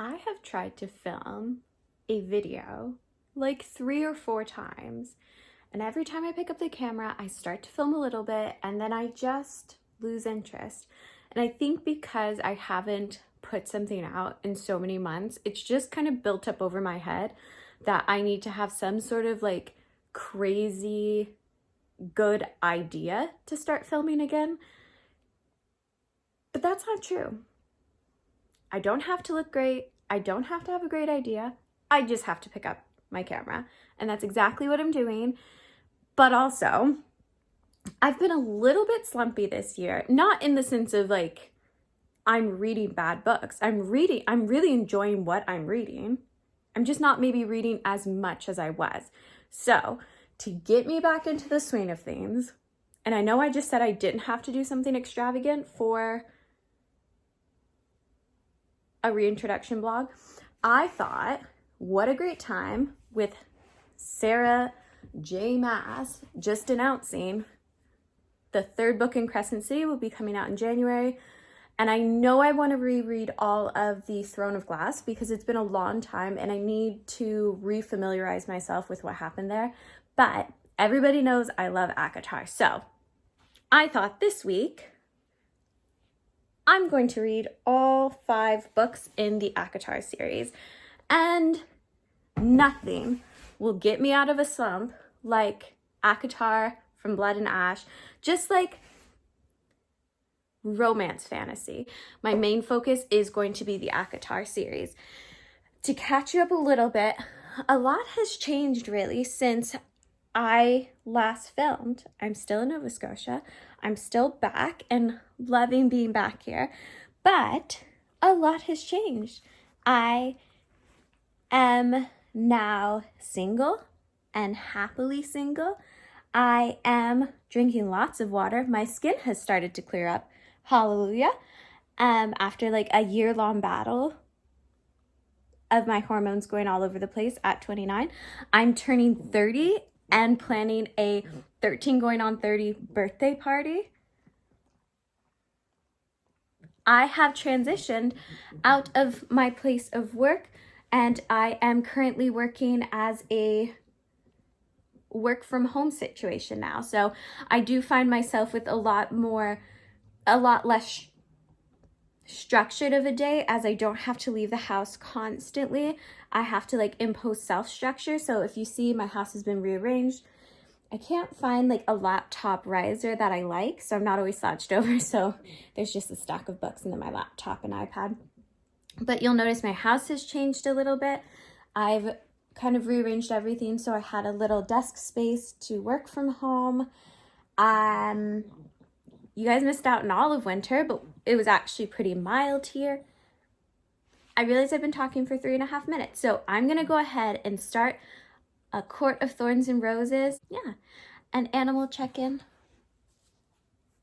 I have tried to film a video like 3 or 4 times, and every time I pick up the camera, I start to film a little bit and then I just lose interest. And I think because I haven't put something out in so many months, it's just kind of built up over my head that I need to have some sort of like crazy good idea to start filming again. But that's not true. I don't have to look great. I don't have to have a great idea. I just have to pick up my camera. And that's exactly what I'm doing. But also, I've been a little bit slumpy this year. Not in the sense of like, I'm reading bad books. I'm really enjoying what I'm reading. I'm just not maybe reading as much as I was. So, to get me back into the swing of things, and I know I just said I didn't have to do something extravagant for a reintroduction blog, I thought, what a great time with Sarah J Maas just announcing the 3rd book in Crescent City will be coming out in January. And I know I want to reread all of the Throne of Glass because it's been a long time and I need to refamiliarize myself with what happened there. But everybody knows I love Acotar. So I thought this week I'm going to read all 5 books in the Acotar series. And nothing will get me out of a slump like Acotar from Blood and Ash, just like romance fantasy. My main focus is going to be the Acotar series. To catch you up a little bit, a lot has changed really since I last filmed. I'm still in Nova Scotia. I'm still back and loving being back here, but a lot has changed. I am now single and happily single. I am drinking lots of water. My skin has started to clear up. Hallelujah. After like a year-long battle of my hormones going all over the place at 29, I'm turning 30 and planning a 13 going on 30 birthday party. I have transitioned out of my place of work and I am currently working as a work from home situation now. So I do find myself with a lot less structured of a day, as I don't have to leave the house constantly. I have to like impose self-structure. So if you see, my house has been rearranged. I can't find like a laptop riser that I like, so I'm not always slouched over. So there's just a stack of books and then my laptop and iPad. But you'll notice my house has changed a little bit. I've kind of rearranged everything so I had a little desk space to work from home. You guys missed out on all of winter, but it was actually pretty mild here. I realize I've been talking for 3.5 minutes, so I'm gonna go ahead and start A Court of Thorns and Roses. Yeah, an animal check-in.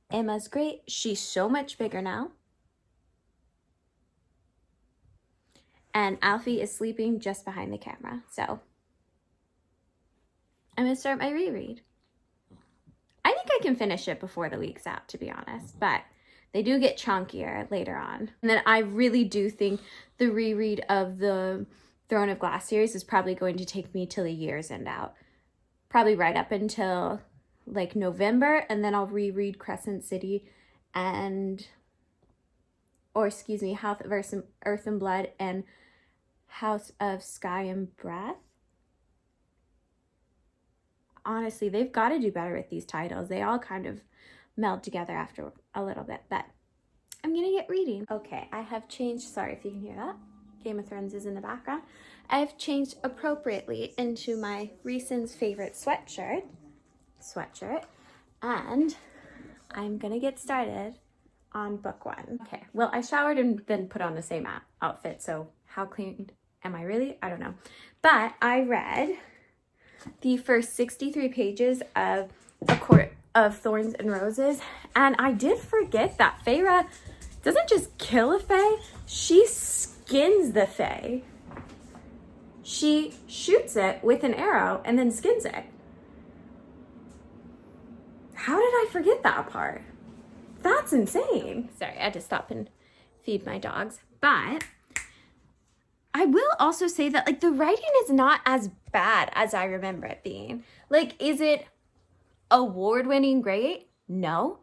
Emma's great. She's so much bigger now. And Alfie is sleeping just behind the camera. So I'm gonna start my reread. I think I can finish it before the week's out, to be honest, but they do get chunkier later on. And then I really do think the reread of the Throne of Glass series is probably going to take me till the year's end out. Probably right up until like November, and then I'll reread Crescent City House of Earth and Blood and House of Sky and Breath. Honestly, they've got to do better with these titles. They all kind of meld together after a little bit, but I'm gonna get reading. Okay, I have changed, sorry if you can hear that. Game of Thrones is in the background. I have changed appropriately into my Reason's favorite sweatshirt, and I'm gonna get started on book 1. Okay, well, I showered and then put on the same outfit, so how clean am I really? I don't know. But I read the first 63 pages of A Court of Thorns and Roses, and I did forget that Feyre doesn't just kill a fae, she skins the fae. She shoots it with an arrow and then skins it. How did I forget that part? That's insane. Sorry, I had to stop and feed my dogs. But I will also say that, like, the writing is not as bad as I remember it being. Like, is it award-winning great? No.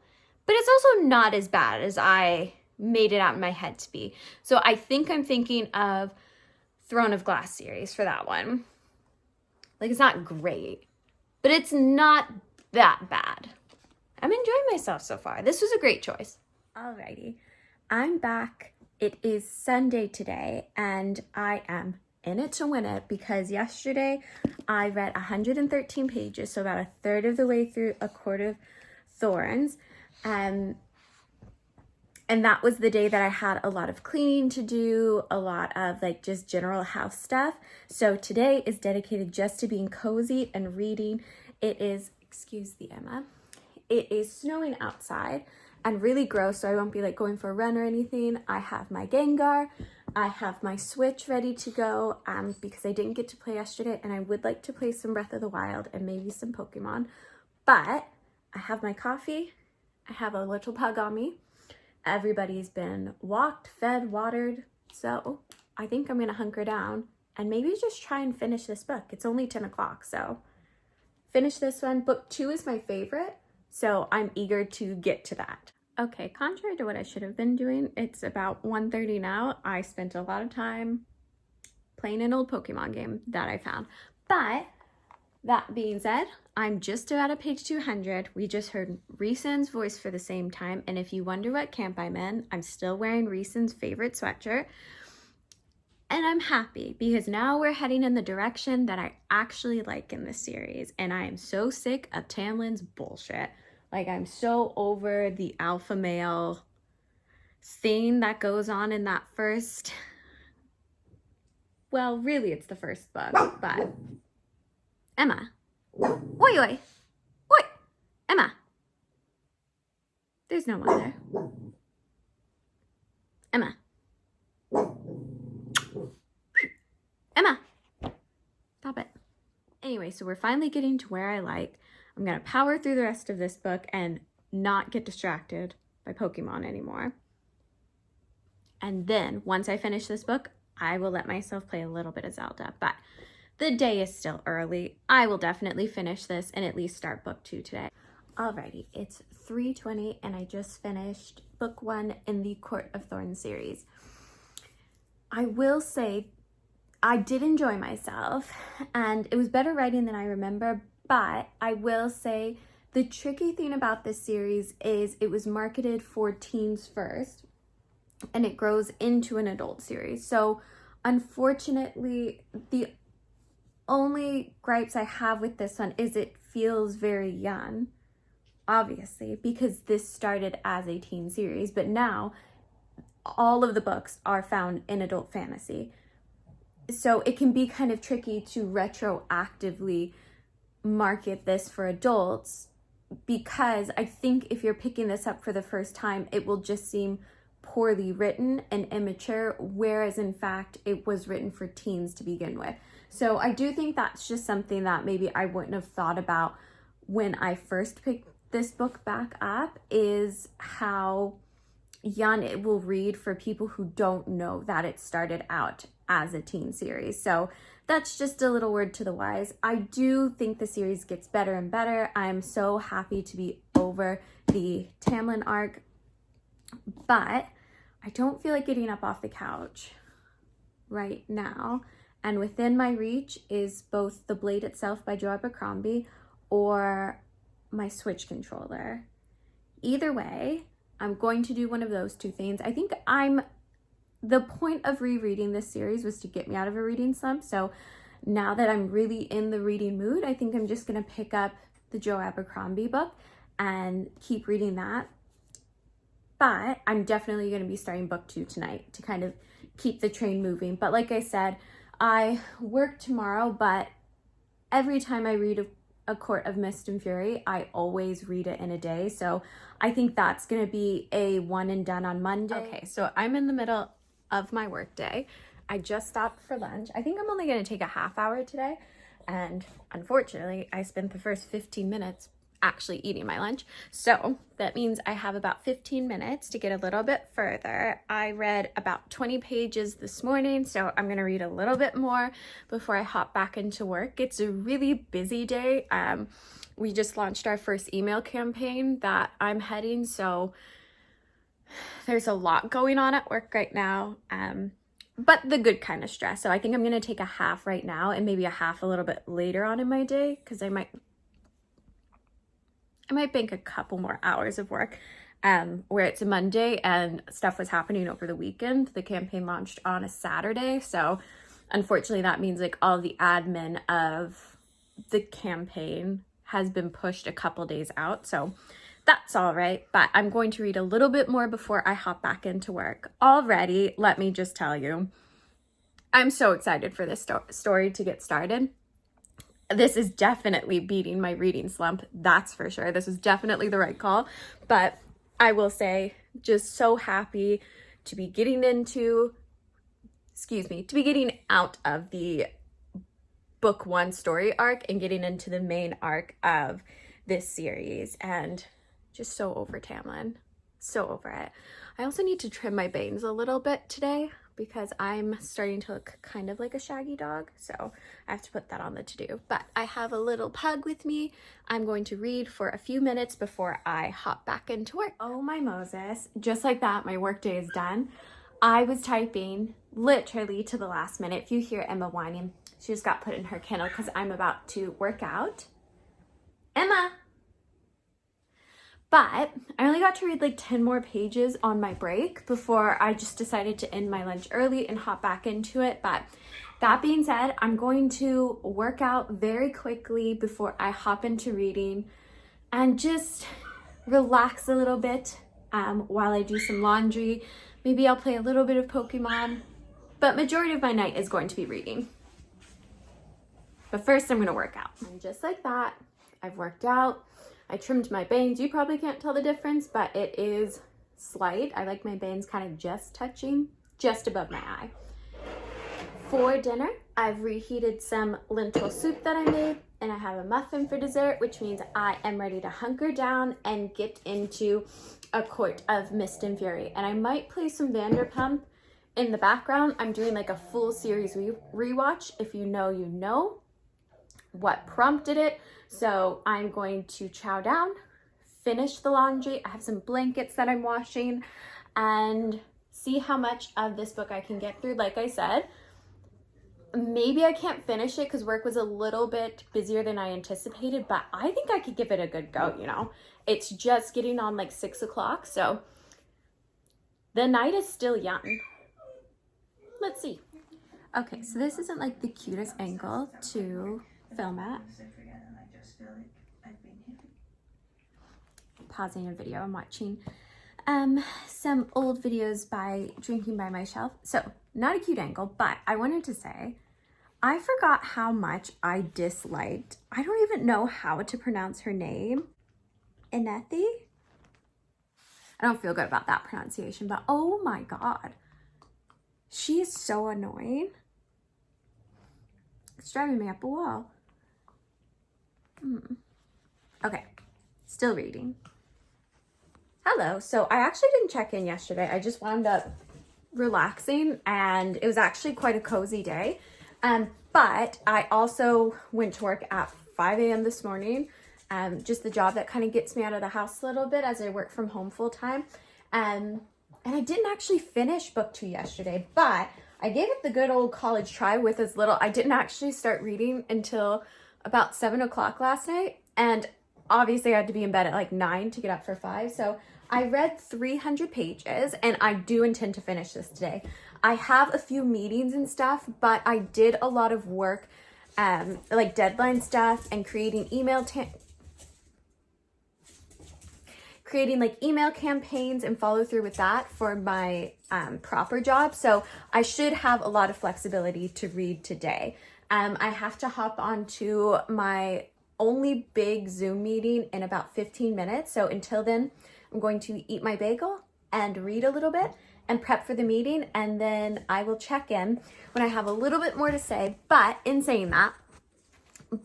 But it's also not as bad as I made it out in my head to be. So I think I'm thinking of Throne of Glass series for that one. Like, it's not great, but it's not that bad. I'm enjoying myself so far. This was a great choice. Alrighty, I'm back. It is Sunday today, and I am in it to win it because yesterday I read 113 pages, so about a third of the way through A Court of Thorns. And that was the day that I had a lot of cleaning to do, a lot of like just general house stuff. So today is dedicated just to being cozy and reading. It is, excuse the Emma, it is snowing outside and really gross, so I won't be like going for a run or anything. I have my Gengar, I have my Switch ready to go because I didn't get to play yesterday, and I would like to play some Breath of the Wild and maybe some Pokemon. But I have my coffee, I have a little pug on me. Everybody's been walked, fed, watered, so I think I'm gonna hunker down and maybe just try and finish this book. It's only 10 o'clock, so finish this one. Book 2 is my favorite, so I'm eager to get to that. Okay, contrary to what I should have been doing, it's about 1:30 now. I spent a lot of time playing an old Pokemon game that I found. But that being said, I'm just about at page 200. We just heard Reason's voice for the same time. And if you wonder what camp I'm in, I'm still wearing Reason's favorite sweatshirt. And I'm happy because now we're heading in the direction that I actually like in this series. And I am so sick of Tamlin's bullshit. Like, I'm so over the alpha male thing that goes on in that first, well, really it's the first book, but Emma. Oi, oi. Oi, Emma. There's no one there. Emma. Emma. Stop it. Anyway, so we're finally getting to where I like. I'm going to power through the rest of this book and not get distracted by Pokemon anymore. And then, once I finish this book, I will let myself play a little bit of Zelda. But the day is still early. I will definitely finish this and at least start book 2 today. Alrighty, it's 3:20 and I just finished book 1 in the Court of Thorns series. I will say I did enjoy myself and it was better writing than I remember, but I will say the tricky thing about this series is it was marketed for teens first and it grows into an adult series. So unfortunately, the only gripes I have with this one is it feels very young, obviously, because this started as a teen series, but now all of the books are found in adult fantasy. So it can be kind of tricky to retroactively market this for adults because I think if you're picking this up for the first time, it will just seem poorly written and immature, whereas in fact it was written for teens to begin with. So I do think that's just something that maybe I wouldn't have thought about when I first picked this book back up, is how young it will read for people who don't know that it started out as a teen series. So that's just a little word to the wise. I do think the series gets better and better. I'm so happy to be over the Tamlin arc, but I don't feel like getting up off the couch right now. And within my reach is both The Blade Itself by Joe Abercrombie or my Switch controller. Either way, I'm going to do one of those two things. I think the point of rereading this series was to get me out of a reading slump. So now that I'm really in the reading mood, I think I'm just going to pick up the Joe Abercrombie book and keep reading that. But I'm definitely going to be starting book 2 tonight to kind of keep the train moving. But like I said, I work tomorrow, but every time I read a Court of Mist and Fury, I always read it in a day. So I think that's going to be a one and done on Monday. Okay, so I'm in the middle of my work day. I just stopped for lunch. I think I'm only going to take a half hour today. And unfortunately, I spent the first 15 minutes actually eating my lunch. So that means I have about 15 minutes to get a little bit further. I read about 20 pages this morning, so I'm gonna read a little bit more before I hop back into work. It's a really busy day. We just launched our first email campaign that I'm heading, so there's a lot going on at work right now, but the good kind of stress. So I think I'm gonna take a half right now and maybe a half a little bit later on in my day, because I might bank a couple more hours of work where it's a Monday and stuff was happening over the weekend. The campaign launched on a Saturday, so unfortunately that means like all the admin of the campaign has been pushed a couple days out, so that's all right. But I'm going to read a little bit more before I hop back into work. Already, let me just tell you, I'm so excited for this story to get started. This is definitely beating my reading slump, that's for sure. This is definitely the right call, but I will say, just so happy to be getting out of the book one story arc and getting into the main arc of this series, and just so over Tamlin, so over it. I also need to trim my bangs a little bit today because I'm starting to look kind of like a shaggy dog, so I have to put that on the to-do. But I have a little pug with me. I'm going to read for a few minutes before I hop back into work. Oh my Moses, just like that, my work day is done. I was typing literally to the last minute. If you hear Emma whining, she just got put in her kennel because I'm about to work out. Emma! But I only got to read like 10 more pages on my break before I just decided to end my lunch early and hop back into it. But that being said, I'm going to work out very quickly before I hop into reading and just relax a little bit while I do some laundry. Maybe I'll play a little bit of Pokemon, but majority of my night is going to be reading. But first I'm gonna work out. And just like that, I've worked out. I trimmed my bangs. You probably can't tell the difference, but it is slight. I like my bangs kind of just touching, just above my eye. For dinner, I've reheated some lentil soup that I made, and I have a muffin for dessert, which means I am ready to hunker down and get into A Court of Mist and Fury. And I might play some Vanderpump in the background. I'm doing like a full series rewatch. If you know, you know what prompted it. So I'm going to chow down, finish the laundry. I have some blankets that I'm washing, and see how much of this book I can get through. Like I said, maybe I can't finish it because work was a little bit busier than I anticipated, but I think I could give it a good go, you know. It's just getting on like 6 o'clock, so the night is still young. Let's see. Okay, so this isn't like the cutest angle to film at. Pausing a video, I'm watching some old videos by Drinking by Myself. So not a cute angle, but I wanted to say, I forgot how much I disliked, I don't even know how to pronounce her name, Inethi? I don't feel good about that pronunciation, but oh my God. She is so annoying. It's driving me up a wall. Okay, still reading. Hello. So I actually didn't check in yesterday. I just wound up relaxing, and it was actually quite a cozy day. But I also went to work at 5 a.m. this morning. Just the job that kind of gets me out of the house a little bit as I work from home full time. And I didn't actually finish book 2 yesterday, but I gave it the good old college try with as little. I didn't actually start reading until about 7 o'clock last night. And obviously I had to be in bed at like 9 to get up for 5. So I read 300 pages, and I do intend to finish this today. I have a few meetings and stuff, but I did a lot of work, like deadline stuff and creating email campaigns and follow through with that for my proper job. So I should have a lot of flexibility to read today. I have to hop onto my only big Zoom meeting in about 15 minutes. So until then, I'm going to eat my bagel and read a little bit and prep for the meeting. And then I will check in when I have a little bit more to say. But in saying that,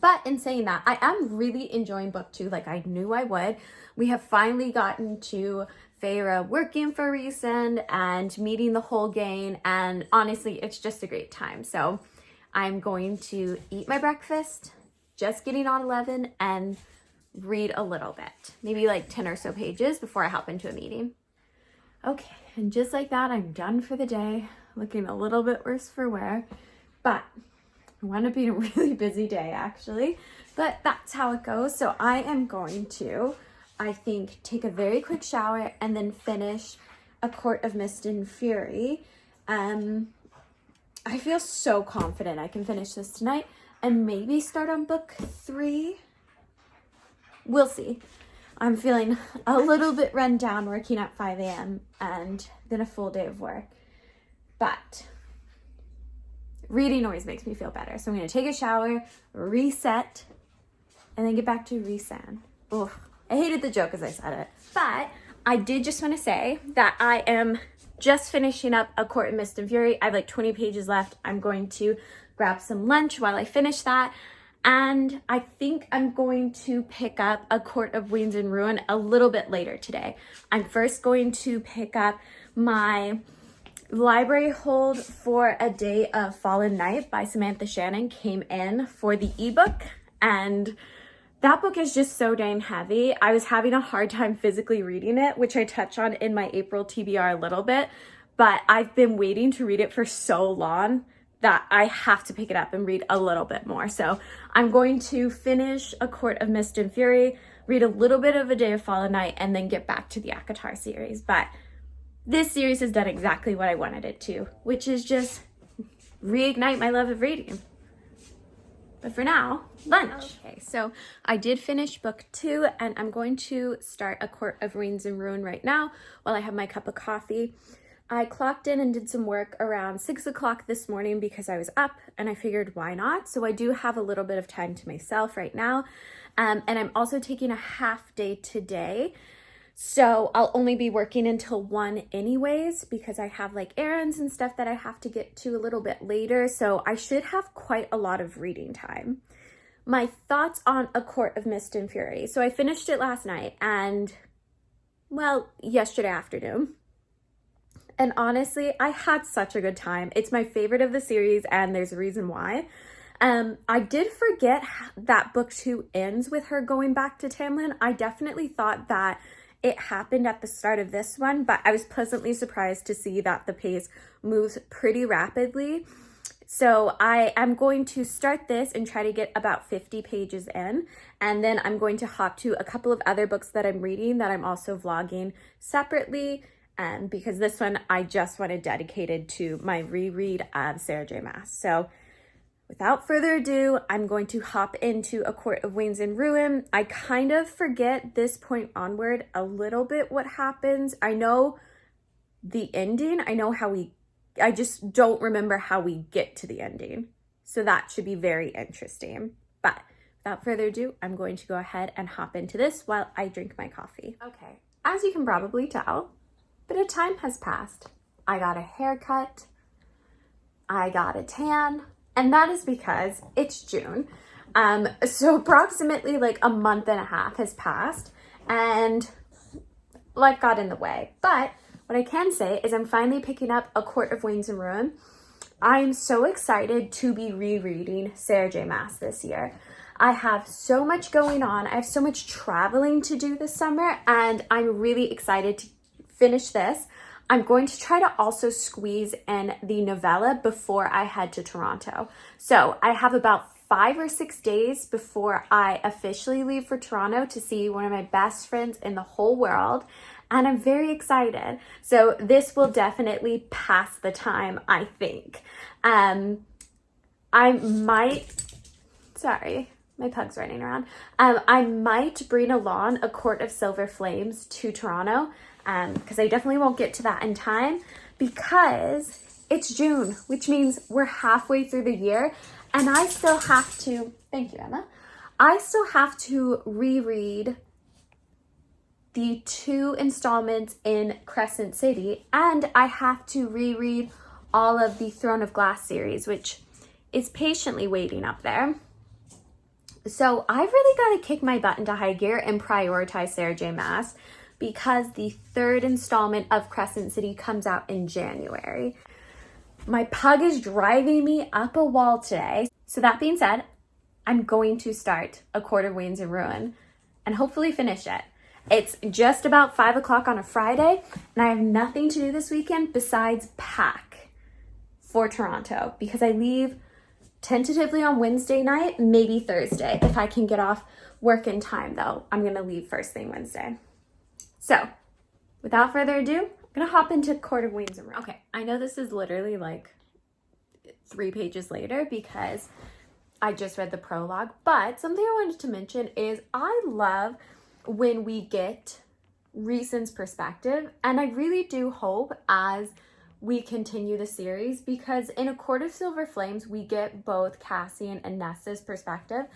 But in saying that, I am really enjoying book 2 like I knew I would. We have finally gotten to Feyre working for Rhysand and meeting the whole gang, and honestly, it's just a great time. So I'm going to eat my breakfast, just getting on 11, and read a little bit, maybe like 10 or so pages before I hop into a meeting. Okay, and just like that, I'm done for the day, looking a little bit worse for wear, but it wound up being a really busy day actually, but that's how it goes. So I am going to, I think, take a very quick shower and then finish A Court of Mist and Fury. I feel so confident I can finish this tonight and maybe start on book 3. We'll see. I'm feeling a little bit run down working at 5 a.m. and then a full day of work, but reading always makes me feel better. So I'm going to take a shower, reset, and then get back to Rhysand. Oh, I hated the joke as I said it. But I did just want to say that I am just finishing up A Court of Mist and Fury. I have like 20 pages left. I'm going to grab some lunch while I finish that. And I think I'm going to pick up A Court of Winds and Ruin a little bit later today. I'm first going to pick up my library hold for A Day of Fallen Night by Samantha Shannon came in for the ebook, and that book is just so dang heavy. I was having a hard time physically reading it, which I touch on in my April TBR a little bit, but I've been waiting to read it for so long that I have to pick it up and read a little bit more. So I'm going to finish A Court of Mist and Fury, read a little bit of A Day of Fallen Night, and then get back to the Acotar series. But this series has done exactly what I wanted it to, which is just reignite my love of reading. But for now, lunch. Okay, so I did finish book 2, and I'm going to start A Court of Winds and Ruin right now while I have my cup of coffee. I clocked in and did some work around 6 o'clock this morning because I was up, and I figured why not? So I do have a little bit of time to myself right now. And I'm also taking a half day today. So I'll only be working until 1 anyways, because I have like errands and stuff that I have to get to a little bit later. So I should have quite a lot of reading time. My thoughts on A Court of Mist and Fury. So I finished it last night and, well, yesterday afternoon. And honestly, I had such a good time. It's my favorite of the series, and there's a reason why. I did forget that book 2 ends with her going back to Tamlin. I definitely thought that it happened at the start of this one, but I was pleasantly surprised to see that the pace moves pretty rapidly. So I am going to start this and try to get about 50 pages in, and then I'm going to hop to a couple of other books that I'm reading that I'm also vlogging separately, because this one I just wanted dedicated to my reread of Sarah J Maas. So without further ado, I'm going to hop into A Court of Winds and Ruin. I kind of forget this point onward a little bit what happens. I know the ending. I know how I just don't remember how we get to the ending. So that should be very interesting. But without further ado, I'm going to go ahead and hop into this while I drink my coffee. Okay, as you can probably tell, a bit of time has passed. I got a haircut. I got a tan. And that is because it's June. So approximately like a month and a half has passed and life got in the way. But what I can say is I'm finally picking up A Court of Winds and Ruin. I'm so excited to be rereading Sarah J Maas this year. I have so much going on. I have so much traveling to do this summer, and I'm really excited to finish this. I'm going to try to also squeeze in the novella before I head to Toronto. So I have about 5 or 6 days before I officially leave for Toronto to see one of my best friends in the whole world. And I'm very excited. So this will definitely pass the time, I think. I might, sorry, my pug's running around. I might bring along A Court of Silver Flames to Toronto, because I definitely won't get to that in time because it's June, which means we're halfway through the year, and I still have to, thank you, Emma, I still have to reread the 2 installments in Crescent City, and I have to reread all of the Throne of Glass series, which is patiently waiting up there. So I've really got to kick my butt into high gear and prioritize Sarah J Maas because the third installment of Crescent City comes out in January. My pug is driving me up a wall today. So that being said, I'm going to start A Court of Waynes and Ruin and hopefully finish it. It's just about 5 o'clock on a Friday, and I have nothing to do this weekend besides pack for Toronto because I leave tentatively on Wednesday night, maybe Thursday. If I can get off work in time though, I'm gonna leave first thing Wednesday. So without further ado, I'm gonna hop into Court of Waynes and Ruin. Okay, I know this is literally like 3 pages later because I just read the prologue, but something I wanted to mention is I love when we get Reason's perspective, and I really do hope as we continue the series, because in A Court of Silver Flames we get both Cassian and Nesta's perspective,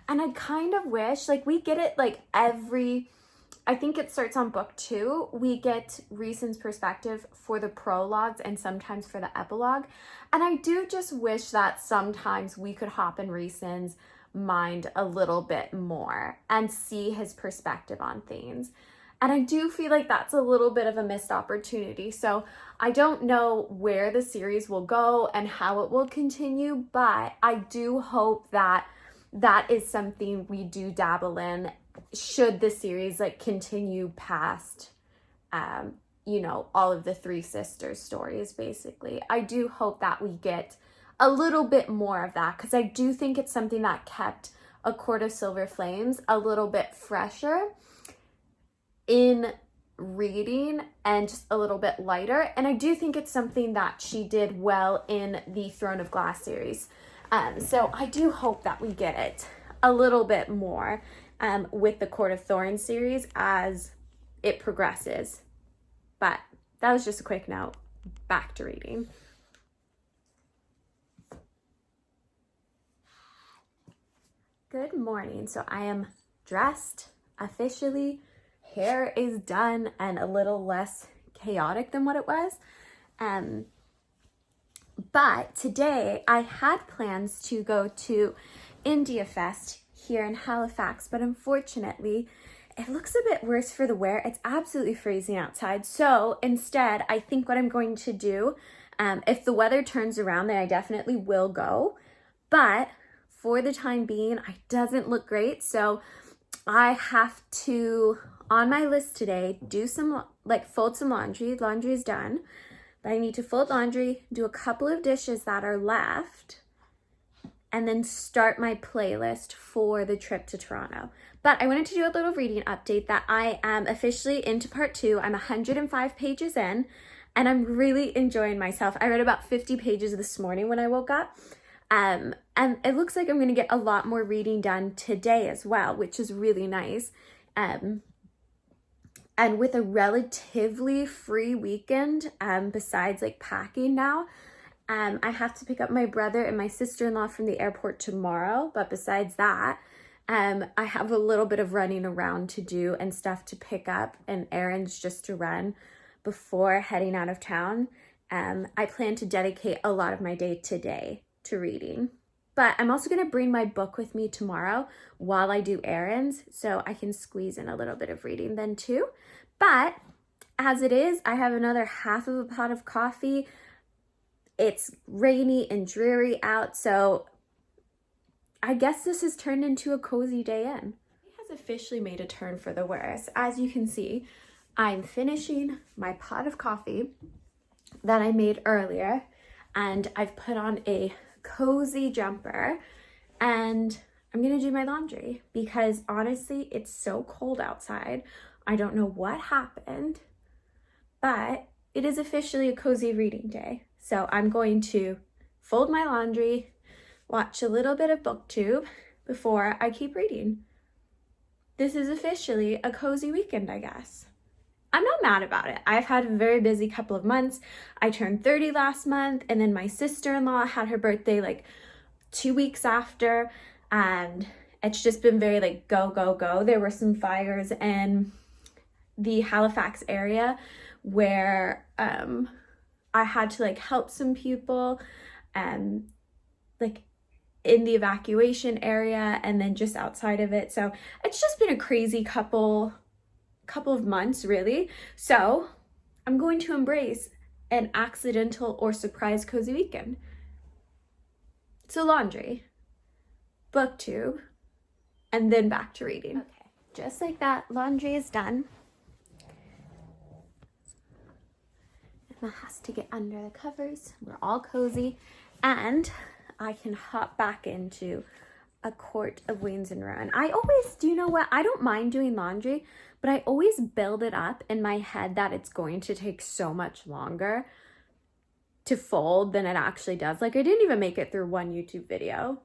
and I kind of wish like we get it like I think it starts on book 2, we get Reason's perspective for the prologues and sometimes for the epilogue, and I do just wish that sometimes we could hop in Reason's mind a little bit more and see his perspective on things. And I do feel like that's a little bit of a missed opportunity. So I don't know where the series will go and how it will continue, but I do hope that that is something we do dabble in should the series like continue past, all of the Three Sisters stories, basically. I do hope that we get a little bit more of that because I do think it's something that kept A Court of Silver Flames a little bit fresher in reading and just a little bit lighter, and I do think it's something that she did well in the Throne of Glass series. So I do hope that we get it a little bit more with the Court of Thorns series as it progresses. But that was just a quick note. Back to reading. Good morning. So I am dressed officially. Hair is done and a little less chaotic than what it was. But today I had plans to go to India Fest here in Halifax, but unfortunately it looks a bit worse for the wear. It's absolutely freezing outside. So instead, I think what I'm going to do, if the weather turns around, then I definitely will go. But for the time being, it doesn't look great. So I have to, on my list today, do some, fold some laundry. Laundry is done. But I need to fold laundry, do a couple of dishes that are left, and then start my playlist for the trip to Toronto. But I wanted to do a little reading update that I am officially into part 2. I'm 105 pages in, and I'm really enjoying myself. I read about 50 pages this morning when I woke up. And it looks like I'm going to get a lot more reading done today as well, which is really nice. And with a relatively free weekend, besides packing now, I have to pick up my brother and my sister-in-law from the airport tomorrow. But besides that, I have a little bit of running around to do and stuff to pick up and errands just to run before heading out of town. I plan to dedicate a lot of my day today to reading. But I'm also going to bring my book with me tomorrow while I do errands, so I can squeeze in a little bit of reading then too. But as it is, I have another half of a pot of coffee. It's rainy and dreary out, so I guess this has turned into a cozy day in. It has officially made a turn for the worse. As you can see, I'm finishing my pot of coffee that I made earlier, and I've put on a cozy jumper, and I'm gonna do my laundry because honestly it's so cold outside. I don't know what happened, but it is officially a cozy reading day. So I'm going to fold my laundry, watch a little bit of booktube before I keep reading. This is officially a cozy weekend, I guess. I'm not mad about it. I've had a very busy couple of months. I turned 30 last month, and then my sister-in-law had her birthday 2 weeks after, and it's just been very go, go, go. There were some fires in the Halifax area where I had to help some people, and in the evacuation area and then just outside of it. So it's just been a crazy couple of months, really. So I'm going to embrace an accidental or surprise cozy weekend. So laundry, booktube, and then back to reading. Okay, just like that, laundry is done. Emma has to get under the covers. We're all cozy, and I can hop back into A Court of Wings and Ruin. I always, do you know what? I don't mind doing laundry, but I always build it up in my head that it's going to take so much longer to fold than it actually does. Like, I didn't even make it through one YouTube video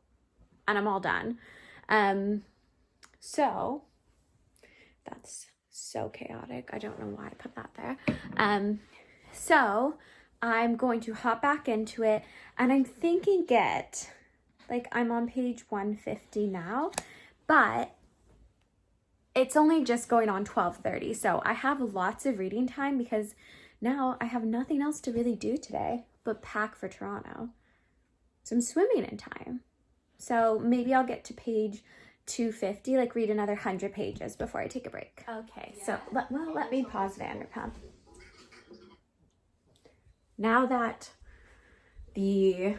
and I'm all done. So that's so chaotic. I don't know why I put that there. So I'm going to hop back into it, and I'm thinking I'm on page 150 now, but it's only just going on 12:30. So I have lots of reading time because now I have nothing else to really do today but pack for Toronto. So I'm swimming in time. So maybe I'll get to page 250, like read another 100 pages before I take a break. Okay, so let me pause Vanderpump. Now that the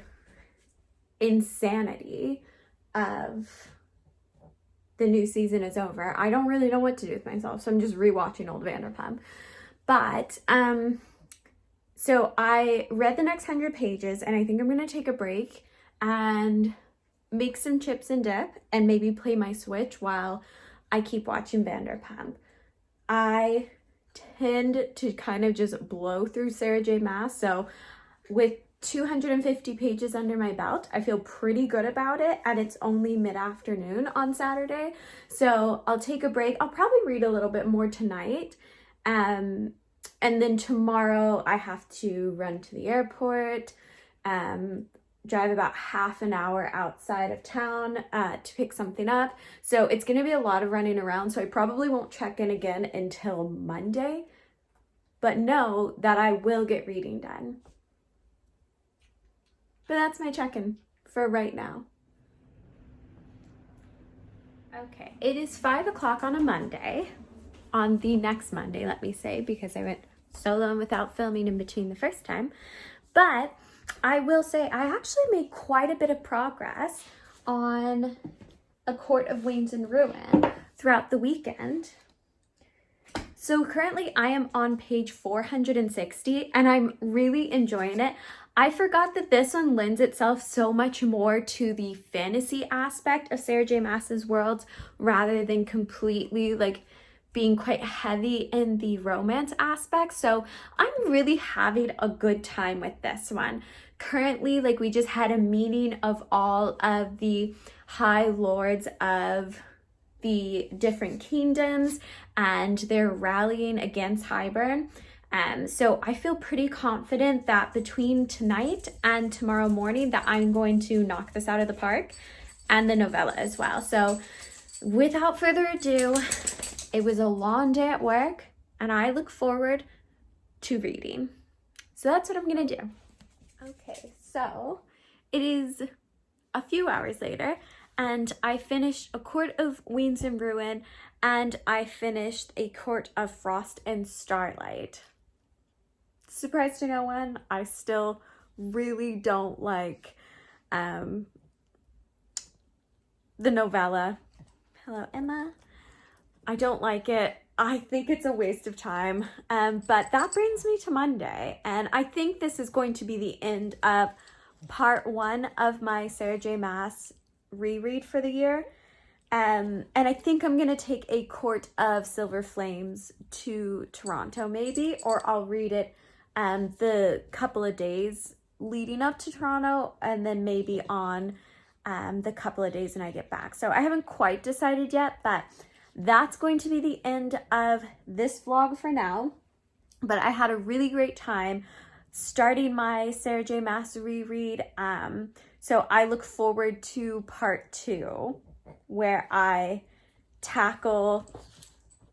insanity of the new season is over, I don't really know what to do with myself, so I'm just rewatching old Vanderpump. But so I read the next 100 pages, and I think I'm gonna take a break and make some chips and dip and maybe play my Switch while I keep watching Vanderpump. I tend to kind of just blow through Sarah J Maas, so with 250 pages under my belt, I feel pretty good about it, and it's only mid-afternoon on Saturday, so I'll take a break. I'll probably read a little bit more tonight, and then tomorrow I have to run to the airport, drive about half an hour outside of town to pick something up. So it's going to be a lot of running around, so I probably won't check in again until Monday, but know that I will get reading done. But that's my check-in for right now. Okay, it is 5 o'clock on a Monday, on the next Monday, let me say, because I went so long without filming in between the first time. But I will say I actually made quite a bit of progress on A Court of Wings and Ruin throughout the weekend. So currently I am on page 460 and I'm really enjoying it. I forgot that this one lends itself so much more to the fantasy aspect of Sarah J Maas's worlds rather than completely being quite heavy in the romance aspect. So I'm really having a good time with this one. Currently, we just had a meeting of all of the high lords of the different kingdoms, and they're rallying against Hybern. So I feel pretty confident that between tonight and tomorrow morning that I'm going to knock this out of the park, and the novella as well. So without further ado, it was a long day at work, and I look forward to reading. So that's what I'm gonna do. Okay, so it is a few hours later, and I finished A Court of Wings and Ruin, and I finished A Court of Frost and Starlight. Surprise to no one, I still really don't like the novella. Hello, Emma. I don't like it. I think it's a waste of time. But that brings me to Monday, and I think this is going to be the end of part 1 of my Sarah J Maas reread for the year. And I think I'm gonna take A Court of Silver Flames to Toronto maybe, or I'll read it the couple of days leading up to Toronto, and then maybe on the couple of days when I get back. So I haven't quite decided yet, but that's going to be the end of this vlog for now. But I had a really great time starting my Sarah J Maas reread. So I look forward to part 2, where I tackle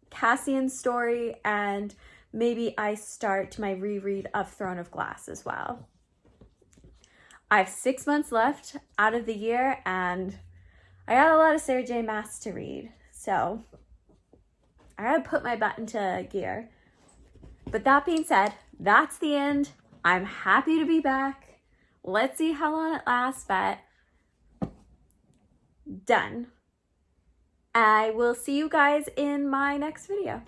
Cassian's story, and maybe I start my reread of Throne of Glass as well. I have 6 months left out of the year, and I got a lot of Sarah J Maas to read, so I gotta put my butt into gear. But that being said, that's the end. I'm happy to be back. Let's see how long it lasts, but done. I will see you guys in my next video.